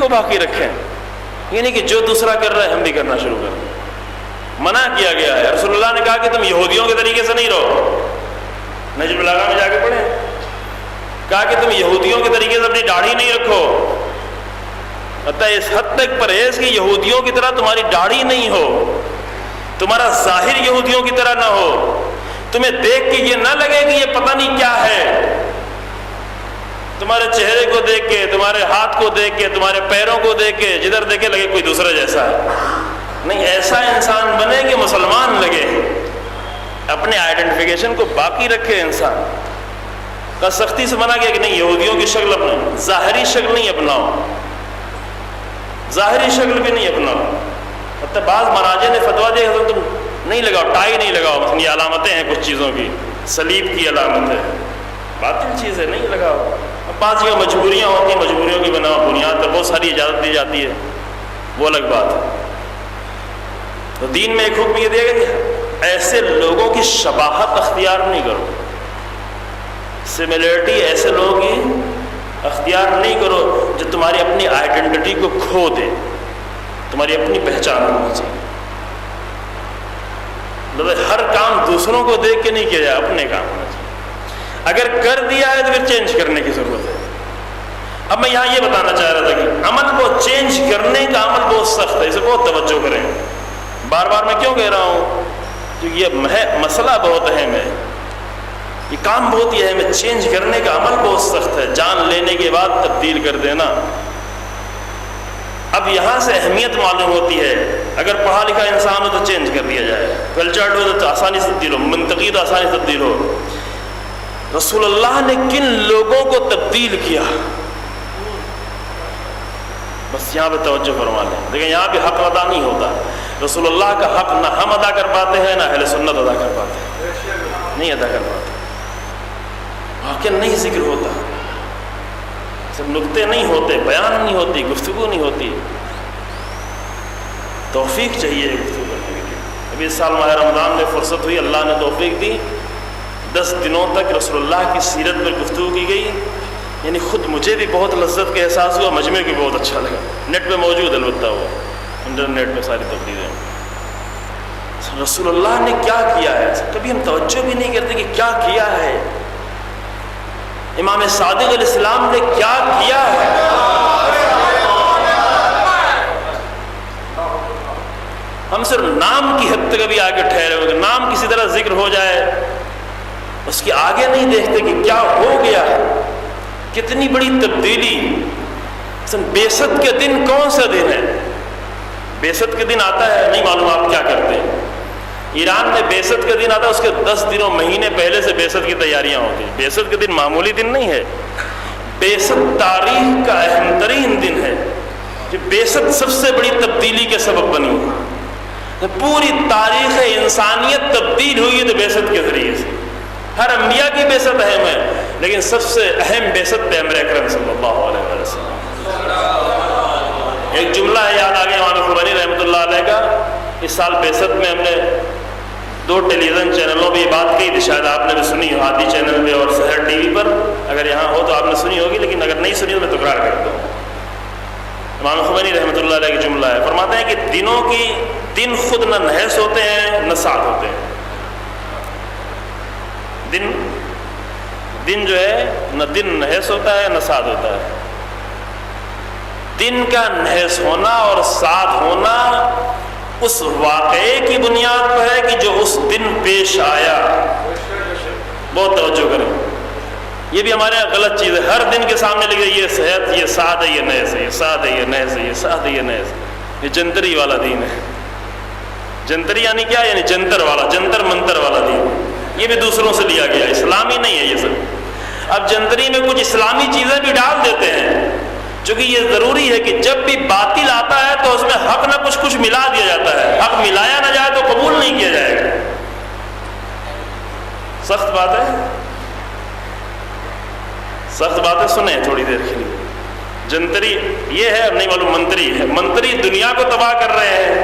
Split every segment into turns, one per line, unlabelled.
کو باقی رکھیں، یعنی کہ جو دوسرا کر رہا ہے ہم بھی کرنا شروع کر دیں۔ منع کیا گیا ہے، رسول اللہ نے کہا کہ تم یہودیوں کے طریقے سے نہیں رہو، نجم البلاغہ میں جا کے پڑھیں، کہا کہ تم یہودیوں کے طریقے سے اپنی داڑھی نہیں رکھو، حتیٰ اس حد تک پرہیز کہ یہودیوں کی طرح تمہاری داڑھی نہیں ہو، تمہارا ظاہر یہودیوں کی طرح نہ ہو، تمہیں دیکھ کے یہ نہ لگے کہ یہ پتہ نہیں کیا ہے، تمہارے چہرے کو دیکھ کے، تمہارے ہاتھ کو دیکھ کے، تمہارے پیروں کو دیکھ کے جدھر دیکھے لگے کوئی دوسرا جیسا ہے، نہیں، ایسا انسان بنے کہ مسلمان لگے، اپنے آئیڈینٹیفیکیشن کو باقی رکھے انسان کا۔ سختی سے منع کیا کہ نہیں یہودیوں کی شکل اپناؤ، ظاہری شکل نہیں اپناؤ، ظاہری شکل بھی نہیں اپناؤ۔ حتیٰ بعض مراجع نے فتویٰ دیا کہ تم نہیں لگاؤ، ٹائی نہیں لگاؤ، مثلا یہ علامتیں ہیں کچھ چیزوں کی، صلیب کی علامت ہے، باطل چیز ہے، نہیں لگاؤ۔ اب بعض جگہ مجبوریاں ہوتی ہیں، مجبوریوں کی بنیاد پر بہت ساری اجازت دی جاتی ہے، وہ الگ بات ہے۔ تو دین میں ایک حکم یہ دیا گیا کہ ایسے لوگوں کی شباہت اختیار نہیں کرو، سملیرٹی ایسے لوگوں کی اختیار نہیں کرو جو تمہاری اپنی آئیڈینٹی کو کھو دے، تمہاری اپنی پہچان ہونی چاہیے۔ ہر کام دوسروں کو دیکھ کے نہیں کیا جائے، اپنے کام ہونا چاہیے، اگر کر دیا ہے تو پھر چینج کرنے کی ضرورت ہے۔ اب میں یہاں یہ بتانا چاہ رہا تھا کہ عمل کو چینج کرنے کا عمل بہت سخت ہے، اسے بہت توجہ کریں۔ بار بار میں کیوں کہہ رہا ہوں؟ کیونکہ یہ مسئلہ بہت اہم ہے، یہ کام بہت ہی اہم ہے، چینج کرنے کا عمل بہت سخت ہے، جان لینے کے بعد تبدیل کر دینا۔ اب یہاں سے اہمیت معلوم ہوتی ہے، اگر پڑھا لکھا انسان ہو تو چینج کر دیا جائے، کلچرڈ ہو تو آسانی سے تبدیل ہو، منطقی تو آسانی سے تبدیل ہو۔ رسول اللہ نے کن لوگوں کو تبدیل کیا، بس یہاں پہ توجہ فرما لیں۔ لیکن یہاں پہ حق ادا نہیں ہوتا، رسول اللہ کا حق نہ ہم ادا کر پاتے ہیں، نہ اہل سنت ادا کر پاتے ہیں، نہیں ادا کر پاتے، واقعہ نہیں ذکر ہوتا، سب نکتے نہیں ہوتے، بیان نہیں ہوتی، گفتگو نہیں ہوتی، توفیق چاہیے گفتگو کرنے کے لیے۔ ابھی اس سال ماہ رمضان میں فرصت ہوئی، اللہ نے توفیق دی، 10 دنوں تک رسول اللہ کی سیرت پر گفتگو کی گئی، یعنی خود مجھے بھی بہت لذت کا احساس ہوا، مجمع بھی بہت اچھا لگا، نیٹ پہ موجود البتہ وہ انٹرنیٹ پہ ساری تبدیلیں۔ رسول اللہ نے کیا کیا ہے کبھی ہم توجہ بھی نہیں کرتے کہ کیا کیا ہے، امام صادق علیہ السلام نے کیا کیا ہے۔ ہم صرف نام کی حد تک ابھی آگے ٹھہرے ہوئے، نام کسی طرح ذکر ہو جائے، اس کے آگے نہیں دیکھتے کہ کیا ہو گیا، کتنی بڑی تبدیلی۔ بعثت کے دن کون سا دن ہے؟ بعثت کے دن آتا ہے، نہیں معلوم آپ کیا کرتے ہیں۔ ایران میں بعثت کا دن آتا ہے، اس کے 10 دنوں مہینے پہلے سے بعثت کی تیاریاں ہوتی ہیں۔ بعثت کا دن معمولی دن نہیں ہے، بعثت تاریخ کا اہم ترین دن ہے، کہ بعثت سب سے بڑی تبدیلی کے سبب بنی ہے۔ پوری تاریخ انسانیت تبدیل ہوئی ہے تو بعثت کے ذریعے سے۔ ہر انبیاء کی بعثت اہم ہے، لیکن سب سے اہم بعثت پیغمبر اکرم صلی اللہ علیہ وسلم۔ ایک جملہ ہے یاد آ گیا امام خمینی رحمۃ اللہ علیہ کا، اس سال بعثت میں ہم نے 2 ٹیلی ویژن چینلوں پہ یہ بات کہی تھی، شاید آپ نے بھی سنی ہو، ہادی چینل پہ اور سحر ٹی وی پر، اگر یہاں ہو تو آپ نے سنی ہوگی، لیکن اگر نہیں سنی تو میں تکرار کرتا ہوں۔ امام خمینی رحمۃ اللہ علیہ کی جملہ ہے، فرماتے ہیں کہ دن خود نہ نحس ہوتے ہیں نہ سات ہوتے ہیں۔ دن جو ہے نہ دن نحس ہوتا ہے نہ سات ہوتا ہے۔ دن کا نحس ہونا اور سات ہونا اس واقعے کی بنیاد پر ہے کہ جو اس دن پیش آیا۔ بہت توجہ کریں، یہ بھی ہمارے یہاں غلط چیز ہے، ہر دن کے سامنے لکھے یہ صحت، یہ سات ہے، یہ نحس ہے، یہ سات ہے، یہ نحس ہے، یہ سات ہے، یہ نحس ہے۔ یہ جنتری والا دین ہے۔ جنتری یعنی کیا؟ یعنی جنتر والا، جنتر منتر والا دین، یہ بھی دوسروں سے لیا گیا، اسلامی نہیں ہے یہ سب۔ اب جنتری میں کچھ اسلامی چیزیں بھی ڈال دیتے ہیں، چونکہ یہ ضروری ہے کہ جب بھی باطل آتا ہے تو اس میں حق نہ کچھ ملا دیا جاتا ہے، حق ملایا نہ جائے تو قبول نہیں کیا جائے گا۔ سخت بات ہے، سخت بات ہے، سنیں تھوڑی دیر کے لیے۔ جنتری یہ ہے، نہیں معلوم منتری ہے، منتری دنیا کو تباہ کر رہے ہیں،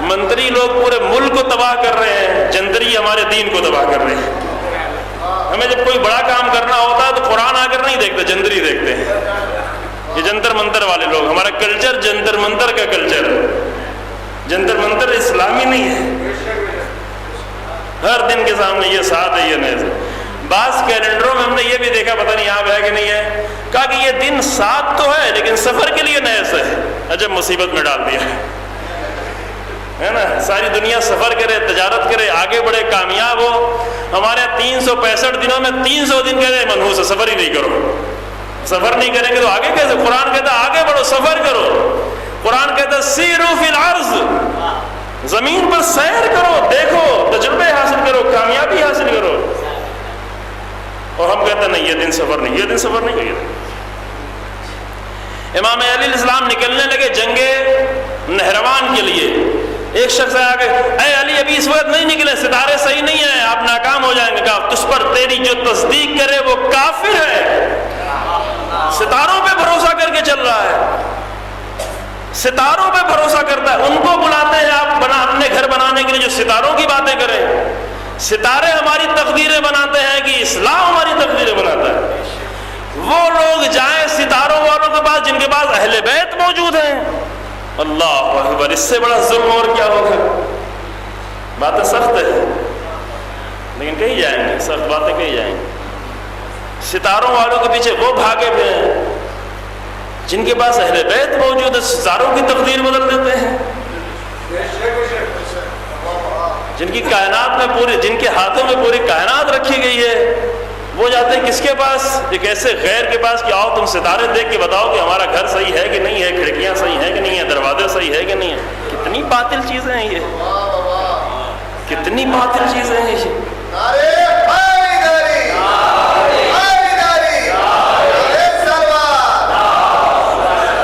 منتری لوگ پورے ملک کو تباہ کر رہے ہیں، جنتری ہمارے دین کو تباہ کر رہے ہیں۔ ہمیں جب کوئی بڑا کام کرنا ہوتا ہے تو قرآن آ کر نہیں دیکھتے، جنتری دیکھتے ہیں۔ یہ جنتر منتر والے لوگ. ہمارا کلچر جنتر منتر کا کلچر ہے. جنتر منتر اسلامی نہیں ہے. ہر دن کے سامنے یہ ساتھ ہے, یہ نئے سے. بعض کیلنڈروں میں ہم نے یہ بھی دیکھا, پتہ نہیں یہاں ہے کہ نہیں ہے, کہا کہ یہ دن 7 تو ہے لیکن سفر کے لیے نئے سے ہے. عجب مصیبت میں ڈال دیا ہے نا. ساری دنیا سفر کرے, تجارت کرے, آگے بڑھے, کامیاب ہو. ہمارے 365 دنوں میں 300 دن کہتے ہیں منحوس ہے, سفر ہی نہیں کرو. سفر نہیں کریں گے تو آگے کیسے؟ قرآن کہتا ہے آگے بڑھو, سفر کرو. قرآن کہتا ہے سیرو فی الارض, زمین پر سیر کرو, دیکھو, تجربے حاصل کرو, کامیابی حاصل کرو. اور ہم کہتے ہیں نہیں, یہ دن سفر نہیں, یہ دن سفر نہیں ہوئی. امام علی علیہ السلام نکلنے لگے جنگ نہروان کے لیے. ایک شخص آیا کہ اے علی ابھی اس وقت نہیں نکلے, ستارے صحیح نہیں ہیں, آپ ناکام ہو جائیں گے. کہا تجھ پر تیری جو تصدیق کرے وہ کافر ہے. ستاروں پہ بھروسہ کر کے چل رہا ہے, ستاروں پہ بھروسہ کرتا ہے. ان کو بلاتے ہیں آپ اپنے گھر بنانے کے لیے جو ستاروں کی باتیں کریں. ستارے ہماری تقدیریں بناتے ہیں کہ اسلام ہماری تقدیریں بناتا ہے. وہ لوگ جائیں ستاروں والوں کے پاس جن کے پاس اہل بیت موجود ہیں. اللہ اکبر, اس سے بڑا ظلم اور کیا ہوگا. باتیں سخت ہے لیکن کہی جائیں گے, سخت باتیں کہی جائیں گے. ستاروں والوں کے پیچھے وہ بھاگے ہوئے ہیں جن کے پاس اہل بیت موجود ہے, ستاروں کی تقدیر بدل دیتے ہیں. جن کی کائنات میں پوری, جن کے ہاتھوں میں پوری کائنات رکھی گئی ہے, وہ جاتے ہیں کس کے پاس؟ ایک ایسے غیر کے پاس کہ آؤ تم ستارے دیکھ کے بتاؤ کہ ہمارا گھر صحیح ہے کہ نہیں ہے, کھڑکیاں صحیح ہیں کہ نہیں ہیں, دروازے صحیح ہے کہ نہیں ہیں. کتنی باطل چیزیں ہیں یہ, کتنی باطل چیزیں ہیں یہ.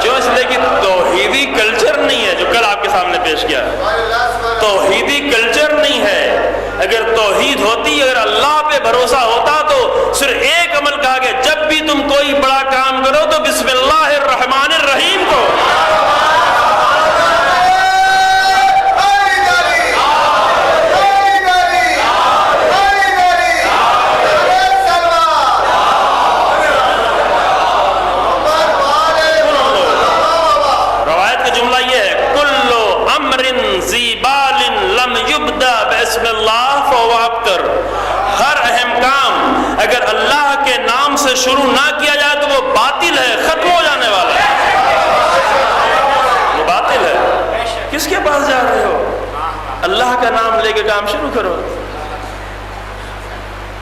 جو اس لیے کہ توحیدی کلچر نہیں ہے جو کل آپ کے سامنے پیش کیا. توحیدی کلچر نہیں ہے. اگر توحید ہوتی, اگر اللہ پہ بھروسہ ہوتا تو صرف ایک عمل کہا کہ جب بھی تم کوئی بڑا کام کرو تو بسم اللہ الرحمن الرحیم کو. روایت کا جملہ یہ ہے, کلو امر ذی بال لم یبدا بسم اللہ فہو ابتر. ہر اہم کام اگر اللہ کے نام سے شروع نہ کیا جائے تو وہ باطل ہے, ختم ہو جانے والا ہے. وہ باطل ہے. کس کے پاس جا رہے ہو؟ اللہ کا نام لے کے کام شروع کرو.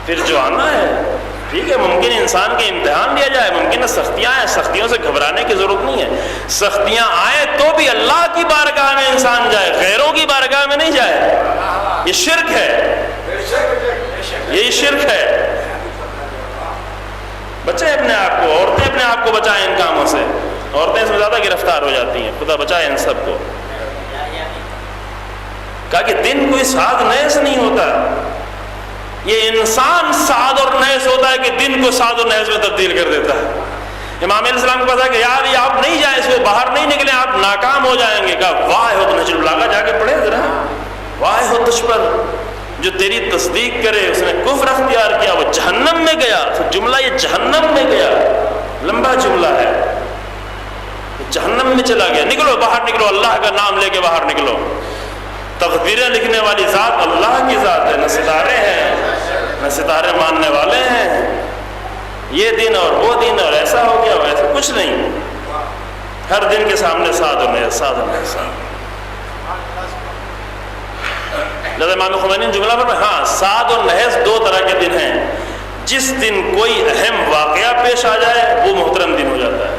پھر جو آنا ہے ٹھیک ہے, ممکن انسان کے امتحان لیا جائے, ممکن سختیاں ہیں, سختیوں سے گھبرانے کی ضرورت نہیں ہے. سختیاں آئیں تو بھی اللہ کی بارگاہ میں انسان جائے, غیروں کی بارگاہ میں نہیں جائے. یہ شرک ہے, یہی شرک ہے. بچائیں اپنے آپ کو, عورتیں اپنے آپ کو بچائیں ان کاموں سے. عورتیں اس میں زیادہ گرفتار ہو جاتی ہیں, خدا بچائے ان سب کو. کہا کہ دن کوئی ساز نئے سے نہیں ہوتا, یہ انسان سعد اور نحس ہوتا ہے کہ دن کو سعد اور نحس میں تبدیل کر دیتا ہے. امام علیہ السلام کو پتا ہے کہ یار یہ آپ نہیں جائیں, اس کو باہر نہیں نکلیں, آپ ناکام ہو جائیں گے. کہا واہ ہو, نہج البلاغہ جا کے پڑھے ذرا, واہ ہو تجھ پر جو تیری تصدیق کرے. اس نے کفر اختیار کیا, وہ جہنم میں گیا. جملہ یہ جہنم میں گیا, لمبا جملہ ہے, جہنم میں چلا گیا. نکلو باہر, نکلو, اللہ کا نام لے کے باہر نکلو. تقدیریں لکھنے والی ذات اللہ کی ذات ہے, نہ ستارے ہیں, نہ ستارے ماننے والے ہیں. یہ دن اور وہ دن اور ایسا ہو گیا ویسا کچھ نہیں. ہر دن کے سامنے ساتھ ہونے ساتھ. جیسے امام خمینی نے جملہ پر ہاں, سعد اور نحس 2 طرح کے دن ہیں. جس دن کوئی اہم واقعہ پیش آ جائے وہ محترم دن ہو جاتا ہے.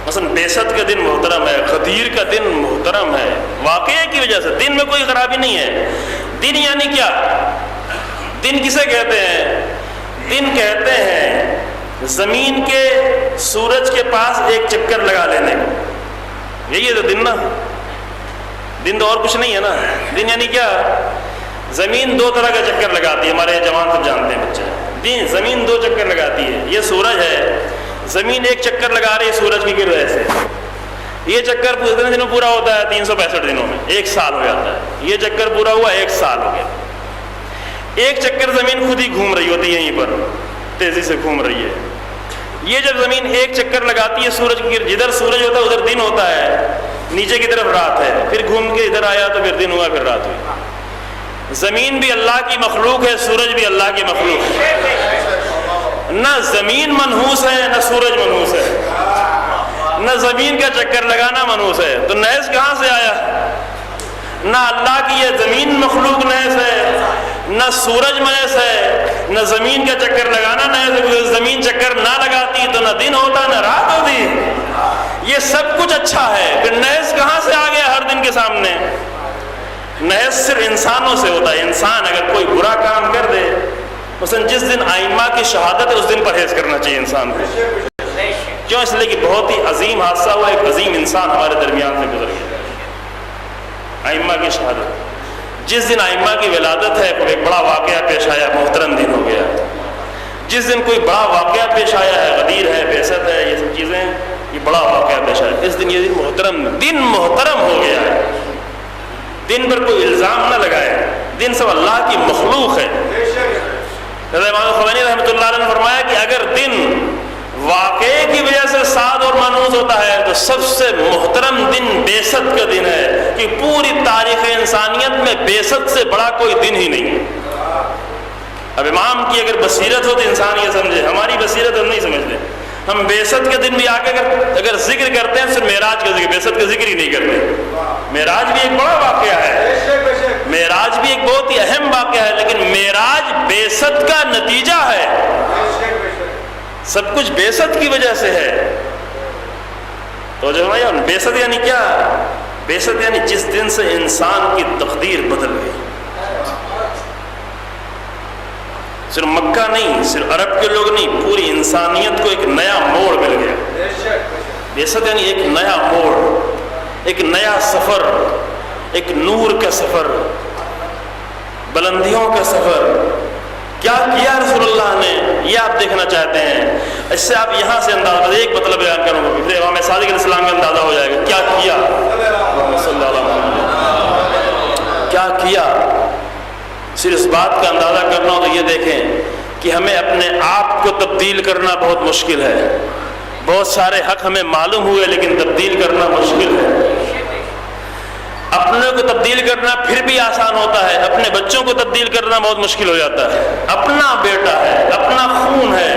مثلا بیست کا دن محترم ہے, غدیر کا دن محترم ہے, واقعے کی وجہ سے. دن میں کوئی خرابی نہیں ہے. دن یعنی کیا؟ دن کسے کہتے ہیں؟ دن کہتے ہیں زمین کے سورج کے پاس ایک چکر لگا لینے کو. یہی ہے تو دن نا. دن تو اور کچھ نہیں ہے نا. دن یعنی کیا؟ زمین 2 طرح کا چکر لگاتی ہے, ہمارے جوان سب جانتے ہیں بچے. دن زمین 2 چکر لگاتی ہے. یہ سورج ہے, زمین ایک چکر لگا رہی ہے سورج کی گرد سے. یہ چکر کتنے دنوں پورا ہوتا ہے؟ 365 دنوں میں 1 سال ہو جاتا ہے. یہ چکر پورا ہوا 1 سال ہو گیا. ایک چکر زمین خود ہی گھوم رہی ہوتی ہے, یہیں پر تیزی سے گھوم رہی ہے. یہ جب زمین ایک چکر لگاتی ہے سورج کی، جدھر سورج ہوتا ہے ادھر دن ہوتا ہے، نیچے کی طرف رات ہے، پھر گھوم کے ادھر آیا تو پھر دن ہوا، پھر رات ہوئی۔ زمین بھی اللہ کی مخلوق ہے، سورج بھی اللہ کی مخلوق ہے۔ نہ زمین منحوس ہے نہ سورج منحوس ہے، نہ زمین کا چکر لگانا منحوس ہے، تو نحس کہاں سے آیا؟ نہ اللہ کی یہ زمین مخلوق نحس ہے، نہ سورج نحس ہے، نہ زمین کا چکر لگانا نحس ہے۔ زمین چکر نہ لگاتی تو نہ دن ہوتا نہ رات ہوتی، یہ سب کچھ اچھا ہے، پھر نحس کہاں سے آ گیا ہر دن کے سامنے؟ نحس صرف انسانوں سے ہوتا ہے۔ انسان اگر کوئی برا کام کر دے، مثلا جس دن آئمہ کی شہادت ہے اس دن پرہیز کرنا چاہیے انسان کو۔ کیوں؟ اس لیے کہ بہت ہی عظیم حادثہ ہوا، ایک عظیم انسان ہمارے درمیان سے گزر گیا، آئمہ کی شہادت۔ جس دن آئمہ کی ولادت ہے ایک بڑا واقعہ پیش آیا، محترم دن ہو گیا۔ جس دن کوئی بڑا واقعہ پیش آیا ہے، غدیر ہے، بعثت ہے، یہ سب چیزیں، یہ بڑا واقعہ پیش آیا، اس دن یہ دن محترم ہو گیا ہے۔ دن پر کوئی الزام نہ لگائے، دن سب اللہ کی مخلوق ہے۔ امام خمینی رحمۃ اللہ علیہ نے فرمایا کہ اگر دن واقعے کی وجہ سے سعد اور منحوس ہوتا ہے تو سب سے محترم دن بعثت کا دن ہے، کہ پوری تاریخ انسانیت میں بعثت سے بڑا کوئی دن ہی نہیں۔ اب امام کی اگر بصیرت ہو تو انسان یہ سمجھے، ہماری بصیرت ہم نہیں سمجھتے۔ ہم بعثت کے دن بھی آ کے اگر ذکر کرتے ہیں صرف معراج کا ذکر، بعثت کا ذکر ہی نہیں کرتے۔ معراج بھی ایک بڑا واقعہ ہے، معراج بھی ایک بہت ہی اہم واقعہ ہے، لیکن معراج بعثت کا نتیجہ ہے، سب کچھ بعثت کی وجہ سے ہے۔ تو جو ہے بعثت یعنی کیا؟ بعثت یعنی جس دن سے انسان کی تقدیر بدل گئی۔ صرف مکہ نہیں، صرف عرب کے لوگ نہیں، پوری انسانیت کو ایک نیا موڑ مل گیا۔ بعثت یعنی ایک نیا موڑ، ایک نیا سفر، ایک نور کا سفر، بلندیوں کا سفر۔ کیا کیا رسول اللہ نے، یہ آپ دیکھنا چاہتے ہیں؟ اس سے آپ یہاں سے اندازہ، ایک مطلب بیان کروں گا، پھر امام صادق علیہ السلام کا اندازہ ہو جائے گا کیا کیا صلی اللہ علیہ وسلم، کیا کیا۔ صرف اس بات کا اندازہ کرنا ہو تو یہ دیکھیں کہ ہمیں اپنے آپ کو تبدیل کرنا بہت مشکل ہے۔ بہت سارے حق ہمیں معلوم ہوئے لیکن تبدیل کرنا مشکل ہے۔ اپنے کو تبدیل کرنا پھر بھی آسان ہوتا ہے، اپنے بچوں کو تبدیل کرنا بہت مشکل ہو جاتا ہے۔ اپنا بیٹا ہے، اپنا خون ہے،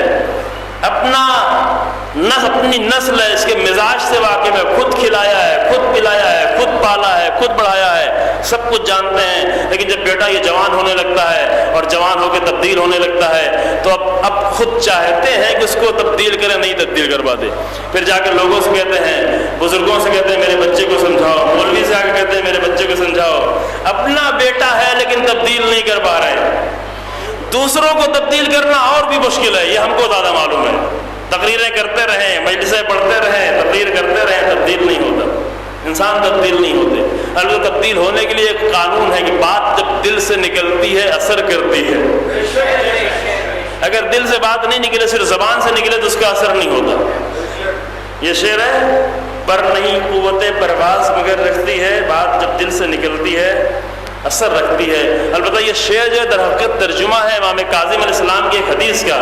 اپنی نسل ہے، اس کے مزاج سے واقف ہے، خود کھلایا ہے، خود پلایا ہے، خود پالا ہے، خود بڑھایا ہے، سب کچھ جانتے ہیں۔ لیکن جب بیٹا یہ جوان ہونے لگتا ہے اور جوان ہو کے تبدیل ہونے لگتا ہے تو اب خود چاہتے ہیں کہ اس کو تبدیل کریں، نہیں تبدیل کروا دے۔ پھر جا کے لوگوں سے کہتے ہیں، بزرگوں سے کہتے ہیں میرے بچے کو سمجھاؤ، مولوی سے آ کے کہتے ہیں میرے بچے کو سمجھاؤ۔ اپنا بیٹا ہے لیکن تبدیل نہیں کر پا رہے۔ دوسروں کو تبدیل کرنا اور بھی مشکل ہے، یہ ہم کو زیادہ معلوم ہے۔ تقریریں کرتے رہیں، مجلسیں پڑھتے رہیں، تقریر کرتے رہیں، تبدیل نہیں ہوتا، انسان تبدیل نہیں ہوتے۔ البتہ تبدیل ہونے کے لیے ایک قانون ہے کہ بات جب دل سے نکلتی ہے اثر کرتی ہے۔ اگر دل سے بات نہیں نکلے، صرف زبان سے نکلے تو اس کا اثر نہیں ہوتا۔ یہ شعر ہے، پر نہیں قوت پرواز مگر رکھتی ہے، بات جب دل سے نکلتی ہے اثر رکھتی ہے۔ البتہ یہ شعر جو ہے در حقیقت ترجمہ ہے امام کاظم علیہ السلام کی ایک حدیث کا،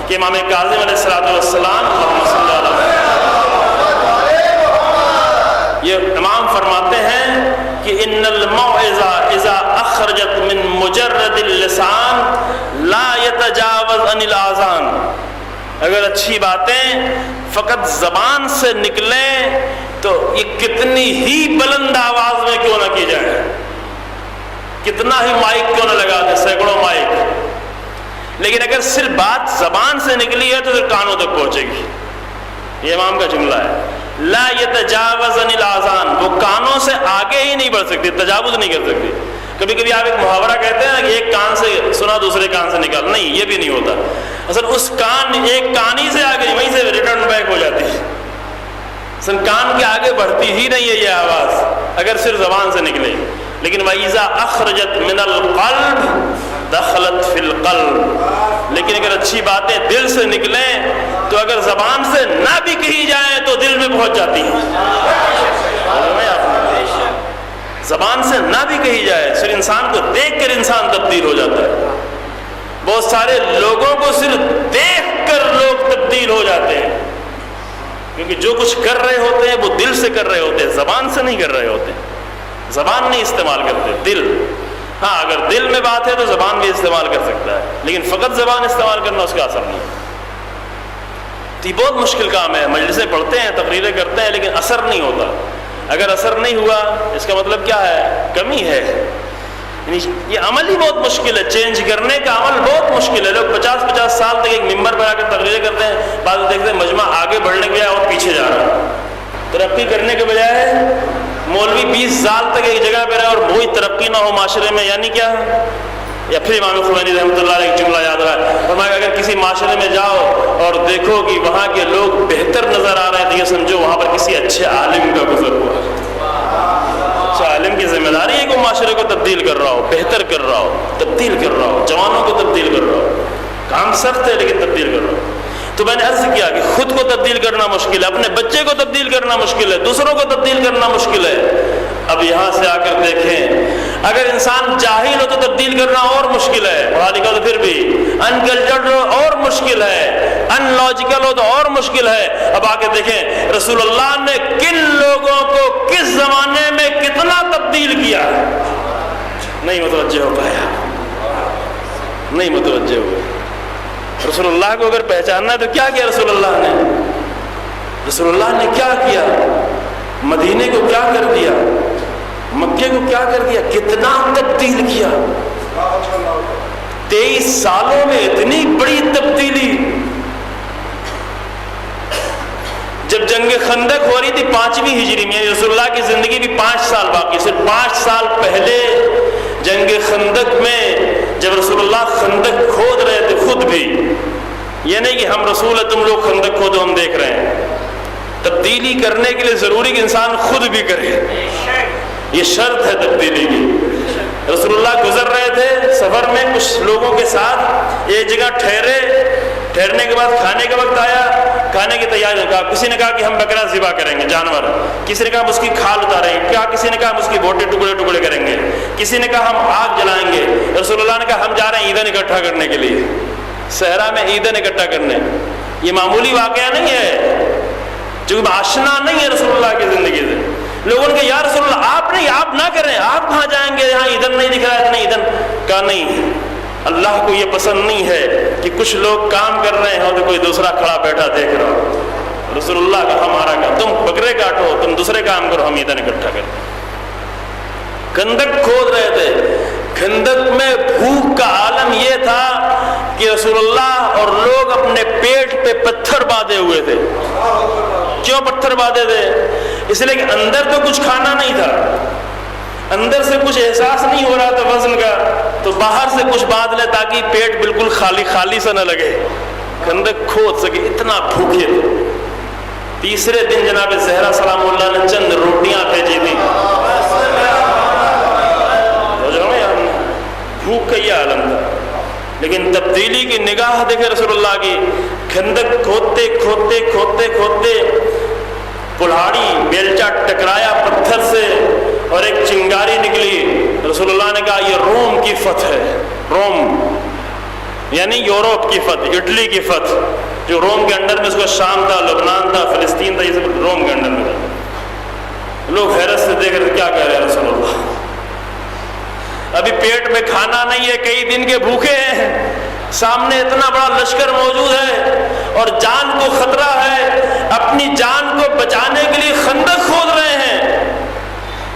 کہ امام کاظم علیہ السلام یہ امام فرماتے ہیں کہ ان الموعظہ اذا اخرجت من مجرد اللسان لا يتجاوز عن الاذان، اگر اچھی باتیں فقط زبان سے نکلیں تو یہ کتنی ہی بلند آواز میں کیوں نہ کی جائے، کتنا ہی مائک کیوں نہ لگا دے، سینکڑوں مائک، لیکن اگر صرف بات زبان سے نکلی ہے تو پھر کانوں تک پہنچے گی۔ یہ امام کا جملہ ہے، لا يتجاوز عن الاذان، وہ کانوں سے آگے ہی نہیں بڑھ سکتی، تجاوز نہیں کر سکتی۔ کبھی کبھی آپ ایک محاورہ کہتے ہیں کہ ایک کان سے سنا دوسرے کان سے نکال، نہیں، یہ بھی نہیں ہوتا۔ اصل اس کان، ایک کان ہی سے آگے، وہیں سے ریٹرن بیک ہو جاتی ہے، اصل کان کے آگے بڑھتی ہی نہیں ہے یہ آواز اگر صرف زبان سے نکلے۔ لیکن وَإِذَا أَخْرَجَتْ مِنَ الْقَلْبِ دَخَلَتْ فِي الْقَلْبِ، لیکن اگر اچھی باتیں دل سے نکلیں تو اگر زبان سے نہ بھی کہی جائیں تو دل میں پہنچ جاتی ہیں۔ زبان سے نہ بھی کہی جائے، صرف انسان کو دیکھ کر انسان تبدیل ہو جاتا ہے۔ بہت سارے لوگوں کو صرف دیکھ کر لوگ تبدیل ہو جاتے ہیں، کیونکہ جو کچھ کر رہے ہوتے ہیں وہ دل سے کر رہے ہوتے ہیں، زبان سے نہیں کر رہے ہوتے، زبان نہیں استعمال کرتے، دل. ہاں اگر دل میں بات ہے تو زبان بھی استعمال کر سکتا ہے، لیکن فقط زبان استعمال کرنا اس کا اثر نہیں ہے. تو یہ بہت مشکل کام ہے. مجلسیں پڑھتے ہیں، تقریریں کرتے ہیں، لیکن اثر نہیں ہوتا. اگر اثر نہیں ہوا اس کا مطلب کیا ہے؟ کمی ہے. یہ عمل ہی بہت مشکل ہے، چینج کرنے کا عمل بہت مشکل ہے. لوگ 50-50 سال تک ایک ممبر پر آ کر تقریریں کرتے ہیں، بعد میں دیکھتے ہیں مجمع آگے بڑھنے کے بجائے اور پیچھے جا رہا ہے. ترقی کرنے کے بجائے مولوی 20 سال تک ایک جگہ پہ رہے اور وہی ترقی نہ ہو معاشرے میں، یعنی کیا؟ یا پھر امام خمینی رحمۃ اللہ علیہ ایک جملہ یاد رہا ہے، فرمایا اگر کسی معاشرے میں جاؤ اور دیکھو کہ وہاں کے لوگ بہتر نظر آ رہے ہیں تو یہ سمجھو وہاں پر کسی اچھے عالم کا گزر ہوا. عالم کی ذمہ داری ہے کہ وہ معاشرے کو تبدیل کر رہا ہو، بہتر کر رہا ہو، تبدیل کر رہا ہو، جوانوں کو تبدیل کر رہا ہو. کام سخت ہے لیکن تبدیل کر رہا ہو. تو میں نے عرض کیا کہ خود کو تبدیل کرنا مشکل ہے، اپنے بچے کو تبدیل کرنا مشکل ہے، دوسروں کو تبدیل کرنا مشکل ہے. اب یہاں سے آ کر دیکھیں، اگر انسان جاہل ہو تو تبدیل کرنا اور مشکل ہے، پڑھا لکھا تو پھر بھی، انکلچرڈ ہو اور مشکل ہے، ان لاجیکل ہو تو اور مشکل ہے. اب آ کے دیکھیں رسول اللہ نے کن لوگوں کو کس زمانے میں کتنا تبدیل کیا. نہیں متوجہ ہو پایا، نہیں متوجہ ہوئے. رسول اللہ کو اگر پہچاننا ہے تو کیا کیا رسول اللہ نے؟ رسول اللہ نے کیا کیا؟ مدینے کو کیا کر دیا؟ مکے کو کیا کر دیا؟ کتنا تبدیل کیا. 23 سالوں میں اتنی بڑی تبدیلی. جب جنگ خندق ہو رہی تھی 5ویں ہجری میں، رسول اللہ کی زندگی بھی 5 سال باقی، صرف 5 سال پہلے جنگ خندق میں جب رسول اللہ خندق کھود رہے تھے خود بھی، یہ نہیں کہ ہم رسول ہے تم لوگ خندق کھودو ہم دیکھ رہے ہیں. تبدیلی کرنے کے لیے ضروری کہ انسان خود بھی کرے، یہ شرط ہے تبدیلی کی. رسول اللہ گزر رہے تھے سفر میں کچھ لوگوں کے ساتھ، ایک جگہ ٹھہرنے کے بعد کھانے کا وقت آیا، کھانے کی تیاری کہا. کسی نے کہا کہ ہم بکرا ذبح کریں گے، جانور. کسی نے کہا ہم اس کی کھال اتاریں گے، کیا کسی نے کہا ہم اس کی بوٹے ٹکڑے ٹکڑے کریں گے، کسی نے کہا ہم آگ جلائیں گے. رسول اللہ نے کہا ہم جا رہے ہیں ایندھن اکٹھا کرنے کے لیے، صحرا میں ایندھن اکٹھا کرنے. یہ معمولی واقعہ نہیں ہے، چونکہ آشنا نہیں ہے رسول اللہ کی زندگی سے. لوگوں نے کہا یا رسول اللہ آپ نہیں، آپ نہ کریں، آپ کہاں جائیں گے، یہاں ایندھن نہیں دکھ رہا ہے. نہیں ایندھن کا نہیں، اللہ کو یہ پسند نہیں ہے کہ کچھ لوگ کام کر رہے ہوں تو کوئی دوسرا کھڑا بیٹھا دیکھ رہا ہو. رسول اللہ کا ہمارا کا تم بکرے کاٹو، تم دوسرے کام کرو، ہم ایندھن اکٹھا کریں. خندق کھود رہے تھے. خندق میں بھوک کا عالم یہ تھا کہ رسول اللہ اور لوگ اپنے پیٹ پہ پتھر باندھے ہوئے تھے. کیوں پتھر باندھے تھے؟ اس لیے کہ اندر تو کچھ کھانا نہیں تھا، اندر سے کچھ احساس نہیں ہو رہا تھا وزن کا، تو باہر سے کچھ باندھ لے تاکہ پیٹ بالکل خالی سا نہ لگے، خندق کھود سکے. اتنا بھوکے تھے. تیسرے دن جناب زہرا سلام اللہ نے چند روٹیاں بھیجی تھی. بھوک کا یہ عالم تھا، لیکن تبدیلی کی نگاہ دیکھے رسول اللہ کی. خندق کھودتے کھودتے کھودتے کھودتے کلہاڑی بیلچہ ٹکرایا پتھر سے اور ایک چنگاری نکلی. رسول اللہ نے کہا یہ روم کی فتح ہے. روم یعنی یورپ کی فتح، اٹلی کی فتح. جو روم کے انڈر میں اس کا شام تھا، لبنان تھا، فلسطین تھا، یہ سب روم کے انڈر میں تھا. لوگ حیرت سے دیکھ رہے کیا کہہ رہے ہیں رسول اللہ. ابھی پیٹ میں کھانا نہیں ہے، کئی دن کے بھوکے ہیں، سامنے اتنا بڑا لشکر موجود ہے اور جان کو خطرہ ہے. اپنی جان کو بچانے کے لیے خندق کھود رہے ہیں،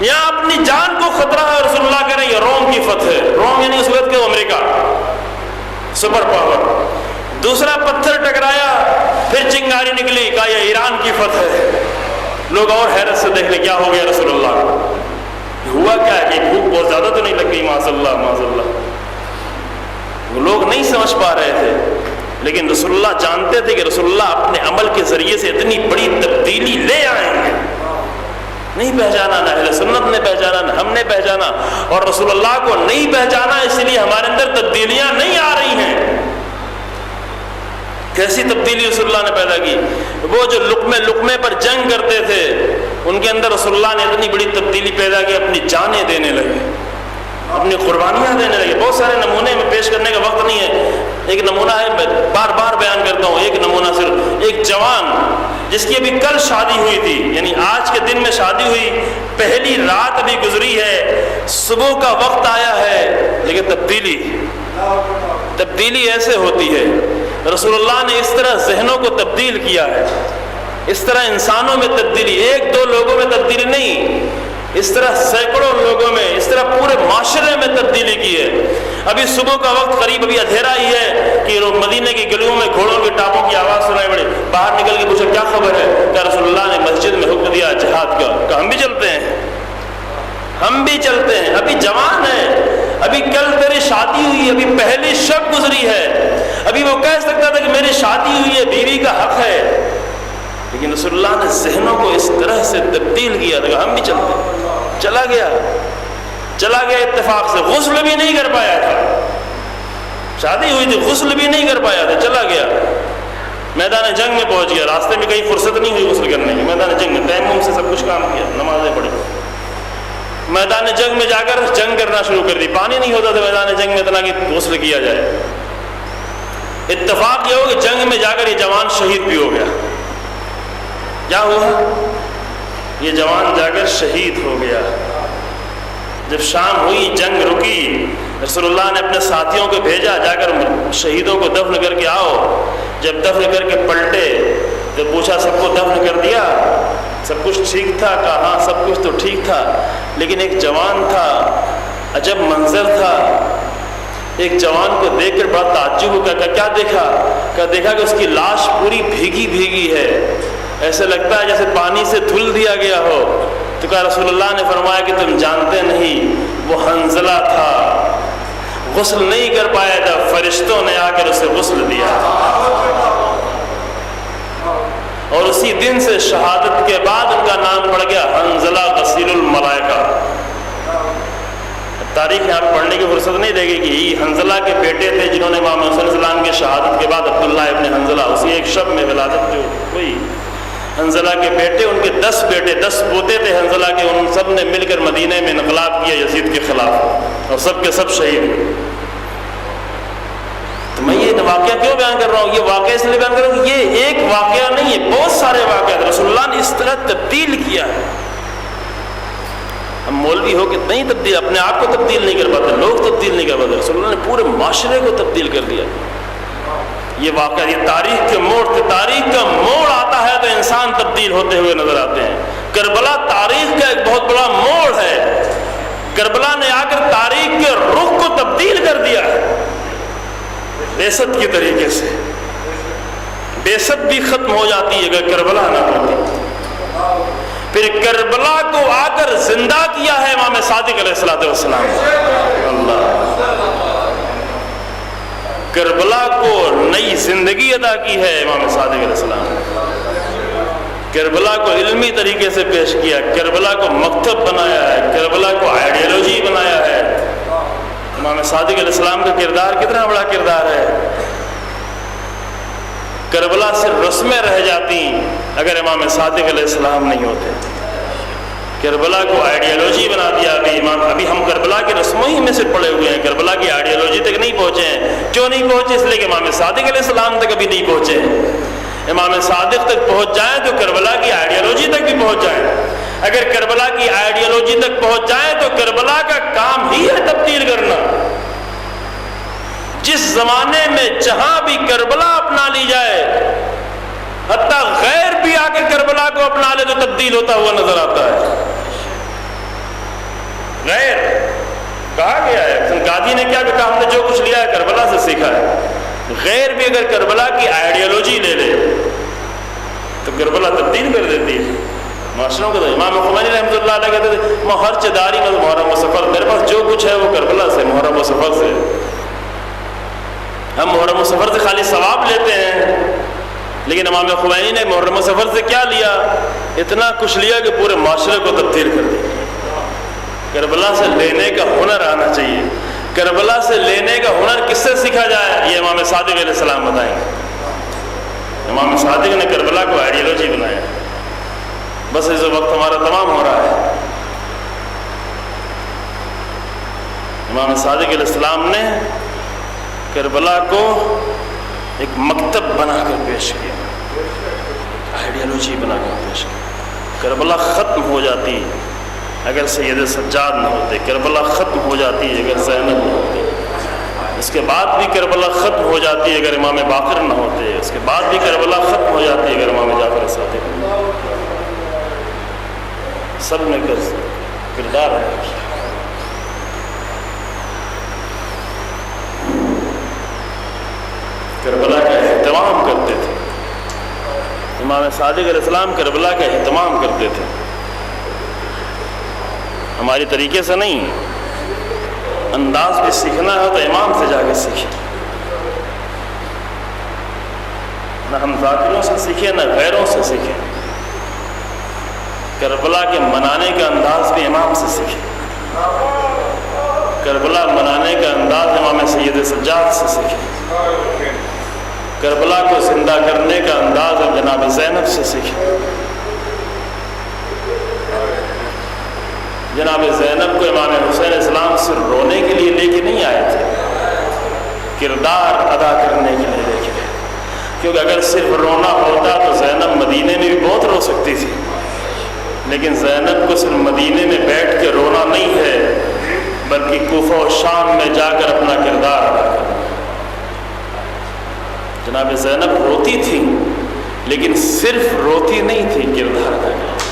یہاں اپنی جان کو خطرہ ہے. رسول اللہ کہہ رہے ہیں یہ روم کی فتح ہے. روم یعنی اس وقت کے امریکہ، سپر پاور. دوسرا پتھر ٹکرایا، پھر چنگاری نکلی، کہا یہ ایران کی فتح ہے. لوگ اور حیرت سے دیکھ لے کیا ہو گیا رسول اللہ. ہوا کیا ہے کہ بھوک بہت زیادہ تو نہیں لگ گئی؟ معاذ اللہ معاذ اللہ. وہ لوگ نہیں سمجھ پا رہے تھے، لیکن رسول اللہ جانتے تھے کہ رسول اللہ اپنے عمل کے ذریعے سے اتنی بڑی تبدیلی لے آئیں گے. نہیں پہچانا، نہ اہل سنت نے پہچانا، نہ ہم نے پہچانا. اور رسول اللہ کو نہیں پہچانا، اس لیے ہمارے اندر تبدیلیاں نہیں آ رہی ہیں. کیسی تبدیلی رسول اللہ نے پیدا کی؟ وہ جو لقمے پر جنگ کرتے تھے ان کے اندر رسول اللہ نے اتنی بڑی تبدیلی پیدا کی، اپنی جانیں دینے لگے. اپنی قربانیاں دینے لگے. بہت سارے نمونے میں پیش کرنے کا وقت نہیں ہے. ایک نمونہ ہے, میں بار بار بیان کرتا ہوں, ایک نمونہ صرف. ایک جوان جس کی ابھی کل شادی ہوئی تھی, یعنی آج کے دن میں شادی ہوئی, پہلی رات ابھی گزری ہے, صبح کا وقت آیا ہے, لیکن تبدیلی ایسے ہوتی ہے. رسول اللہ نے اس طرح ذہنوں کو تبدیل کیا ہے, اس طرح انسانوں میں تبدیلی, ایک دو لوگوں میں تبدیلی نہیں, اس طرح سینکڑوں لوگوں میں, اس طرح پورے معاشرے میں تبدیلی کی ہے. ابھی صبح کا وقت قریب, ابھی اندھیرا ہی ہے کہ مدینے کی گلیوں میں گھوڑوں کی ٹاپوں کی آواز سنائی پڑی. باہر نکل کے پوچھا کیا خبر ہے؟ کیا رسول اللہ نے مسجد میں حکم دیا جہاد کا. کہ ہم بھی چلتے ہیں, ہم بھی چلتے ہیں. ابھی جوان ہے, ابھی کل تیری شادی ہوئی, ابھی پہلی شب گزری ہے, ابھی وہ کہہ سکتا تھا کہ میری شادی ہوئی ہے, بیوی کا حق ہے, لیکن رسول اللہ نے ذہنوں کو اس طرح سے تبدیل کیا تھا کہ ہم بھی چلتے ہیں. چلا گیا اتفاق سے, غسل بھی نہیں کر پایا تھا, شادی ہوئی تھی, غسل بھی نہیں کر پایا تھا, چلا گیا. میدان جنگ میں پہنچ گیا, راستے میں کہیں فرصت نہیں ہوئی غسل کرنے کی, میدان جنگ میں تیمم سے سب کچھ کام کیا, نمازیں پڑھی. میدان جنگ میں جا کر جنگ کرنا شروع کر دی, پانی نہیں ہوتا تھا میدان جنگ میں اتنا کہ غسل کیا جائے. اتفاق یہ ہو کہ جنگ میں جا کر یہ جوان شہید بھی ہو گیا. کیا ہوا؟ یہ جوان جا کر شہید ہو گیا. جب شام ہوئی, جنگ رکی, رسول اللہ نے اپنے ساتھیوں کو بھیجا, جا کر شہیدوں کو دفن کر کے آؤ. جب دفن کر کے پلٹے تو پوچھا سب کو دفن کر دیا؟ سب کچھ ٹھیک تھا؟ کہا ہاں سب کچھ تو ٹھیک تھا, لیکن ایک جوان تھا, عجب منظر تھا. ایک جوان کو دیکھ کر بڑا تعجب ہو گیا. کیا دیکھا؟ دیکھا کہ اس کی لاش پوری بھیگی ہے, ایسے لگتا ہے جیسے پانی سے دھل دیا گیا ہو. تو کہا رسول اللہ نے فرمایا کہ تم جانتے نہیں, وہ حنظلہ تھا, غسل نہیں کر پایا تھا, فرشتوں نے آ کر اسے غسل دیا. اور اسی دن سے شہادت کے بعد ان کا نام پڑ گیا حنظلہ غسیل الملائکہ. تاریخ یہاں پہ پڑھنے کی فرصت نہیں دے گی کہ یہ حنظلہ کے بیٹے تھے جنہوں نے امام حسین علیہ السلام کی شہادت کے بعد عبداللہ ابن حنظلہ, اسی ایک شب میں ولادت جو ہوئی, حنظلہ کے بیٹے, ان کے 10 بیٹے 10 پوتے تھے حنظلہ کے, ان سب نے مل کر مدینہ میں انقلاب کیا یزید کے خلاف, اور سب کے سب شہید ہوئے. تو میں یہ واقعہ کیوں بیان کر رہا ہوں؟ یہ واقعہ اس لیے بیان کر رہا ہوں کہ یہ ایک واقعہ نہیں ہے, بہت سارے واقعات رسول اللہ نے اس طرح تبدیل کیا ہے. ہم مولوی ہو کہ نہیں تبدیل, اپنے آپ کو تبدیل نہیں کر پاتے, لوگ تبدیل نہیں کر پاتے, رسول اللہ نے پورے معاشرے کو تبدیل کر دیا. یہ واقعہ, یہ تاریخ کے موڑ تھے, تاریخ کا موڑ آتا ہے تو انسان تبدیل ہوتے ہوئے نظر آتے ہیں. کربلا تاریخ کا ایک بہت بڑا موڑ ہے. کربلا نے آ کر تاریخ کے رخ کو تبدیل کر دیا ہے. بیست کے طریقے سے بیست بھی ختم ہو جاتی ہے اگر کربلا نہ ہوتی. پھر کربلا کو آ کر زندہ کیا ہے امام صادق علیہ السلام. اللہ, کربلا کو نئی زندگی عطا کی ہے امام صادق علیہ السلام. کربلا کو علمی طریقے سے پیش کیا, کربلا کو مکتب بنایا ہے, کربلا کو آئیڈیالوجی بنایا ہے. امام صادق علیہ السلام کا کردار کتنا بڑا کردار ہے. کربلا سے رسمیں رہ جاتی اگر امام صادق علیہ السلام نہیں ہوتے. کربلا کو آئیڈیالوجی بنا دیا. ابھی ہم کربلا کی رسموں ہی میں سے پڑے ہوئے ہیں, کربلا کی آئیڈیالوجی تک نہیں پہنچے ہیں. کیوں نہیں پہنچے؟ اس لیے کہ امام صادق علیہ السلام تک ابھی نہیں پہنچے. امام صادق تک پہنچ جائیں تو کربلا کی آئیڈیالوجی تک بھی پہنچ جائیں. اگر کربلا کی آئیڈیالوجی تک پہنچ جائیں تو کربلا کا کام ہی ہے تبدیل کرنا. جس زمانے میں جہاں بھی کربلا اپنا لی جائے, حتیٰ غیر بھی آ کر کربلا کو اپنا لے تو تبدیل ہوتا ہوا نظر آتا ہے. غیر کہا گیا ہے, قاضی نے کیا کہا, ہم نے جو کچھ لیا ہے کربلا سے سیکھا ہے. غیر بھی اگر کربلا کی آئیڈیالوجی لے لے تو کربلا تبدیل کر دیتی ہے معاشروں کو. امام خمینی رحمۃ اللہ علیہ کہتے تھے محر چداری میں محرم و سفر, میرے پاس جو کچھ ہے وہ کربلا سے, محرم و سفر سے. ہم محرم و سفر سے خالی ثواب لیتے ہیں, لیکن امام خمینی نے محرم و سفر سے کیا لیا؟ اتنا کچھ لیا کہ پورے معاشرے کو تبدیل کر دیا. کربلا سے لینے کا ہنر آنا چاہیے. کربلا سے لینے کا ہنر کس سے سیکھا جائے؟ یہ امام صادق علیہ السلام بتائیں گے. امام صادق نے کربلا کو آئیڈیالوجی بنایا. بس اس وقت ہمارا تمام ہو رہا ہے. امام صادق علیہ السلام نے کربلا کو ایک مکتب بنا کر پیش کیا، آئیڈیالوجی بنا کر پیش کیا۔ کربلا ختم ہو جاتی اگر سید سجاد نہ ہوتے، کربلا ختم ہو جاتی اگر زینب نہ ہوتی، اس کے بعد بھی کربلا ختم ہو جاتی اگر امام باقر نہ ہوتے، اس کے بعد بھی کربلا ختم ہو جاتی اگر امام جعفر صادق نہ ہوتے۔ سب نے کردار ادا کیا۔ کربلا کا اہتمام کرتے تھے، امام صادق علیہ السلام کربلا کا اہتمام کرتے تھے، ہماری طریقے سے نہیں۔ انداز بھی سیکھنا ہے تو امام سے جا کے سیکھیں، نہ ہم ذاکروں سے سیکھیں نہ غیروں سے سیکھیں۔ کربلا کے منانے کا انداز بھی امام سے سیکھیں، کربلا منانے کا انداز امام سید سجاد سے سیکھیں، کربلا کو زندہ کرنے کا انداز جناب زینب سے سیکھیں۔ جناب زینب کو امام حسین علیہ السلام صرف رونے کے لیے لے کے نہیں آئے تھے، کردار ادا کرنے کے لیے لے کے آئے، کیونکہ اگر صرف رونا ہوتا تو زینب مدینے میں بھی بہت رو سکتی تھی، لیکن زینب کو صرف مدینے میں بیٹھ کے رونا نہیں ہے، بلکہ کوفہ و شام میں جا کر اپنا کردار ادا کرنا۔ جناب زینب روتی تھی لیکن صرف روتی نہیں تھی، کردار ادا کرتی۔